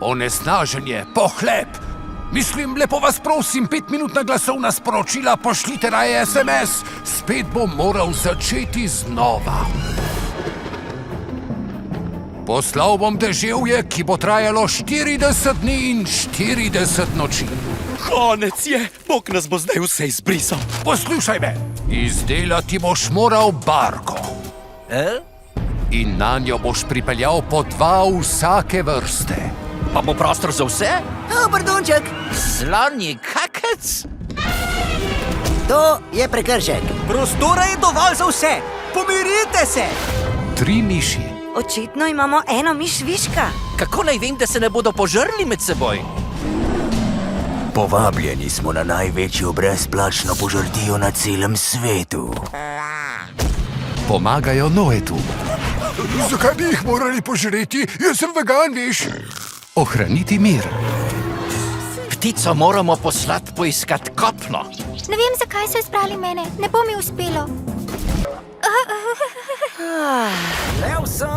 Onesnaženje, pohlep. Mislim, lepo vas prosim, 5-minutna glasovna sporočila pošljite raje SMS. Spet bom moral začeti znova. Poslal bom deževje, ki bo trajalo 40 dni in 40 noči. Konec je, Bog nas bo zdaj vse izbrisal. Poslušaj me, izdelati boš moral barko. In na njo boš pripeljal po 2 vsake vrste. Pa bo prostor za vse? Brdunček, Slonji kakec? to je prekršek. Prostora je dovolj za vse. Pomirite se. 3 miši. Očitno imamo eno miš viška. Kako naj vem, da se ne bodo požrli med seboj? Povabljeni smo na največjo brezplačno požrtijo na celem svetu. Pomagajo Noetu. Zakaj bi jih morali požreti? Jaz sem vegan, veš. Ohraniti mir. Ptico moramo poslati poiskat kopno. Ne vem, zakaj so izbrali mene. Ne bo mi uspelo.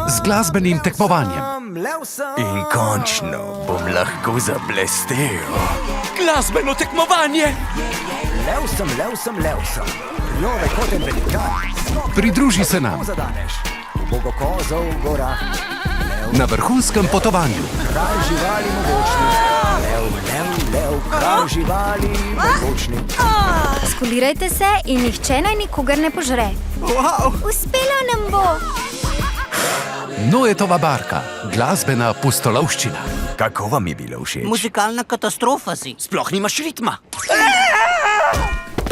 Z glasbenim tekmovanjem. In končno bom lahko zablestel. Glasbeno tekmovanje! Lev sem. Jove koten velikan. Pridruži se nam Bogokozov v gorah. na vrhunskem potovanju. Kralj živali mogočni. Lev, kralj živali mogočni. Skulirajte se in nihče naj nikogar ne požre. Uspelo nam bo. Noetova barka, glasbena pustolovščina. Kako vam je bilo všeč? Muzikalna katastrofa si. Sploh nimaš ritma.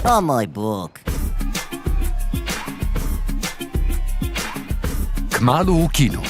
O moj bog. Kmalu v kinu.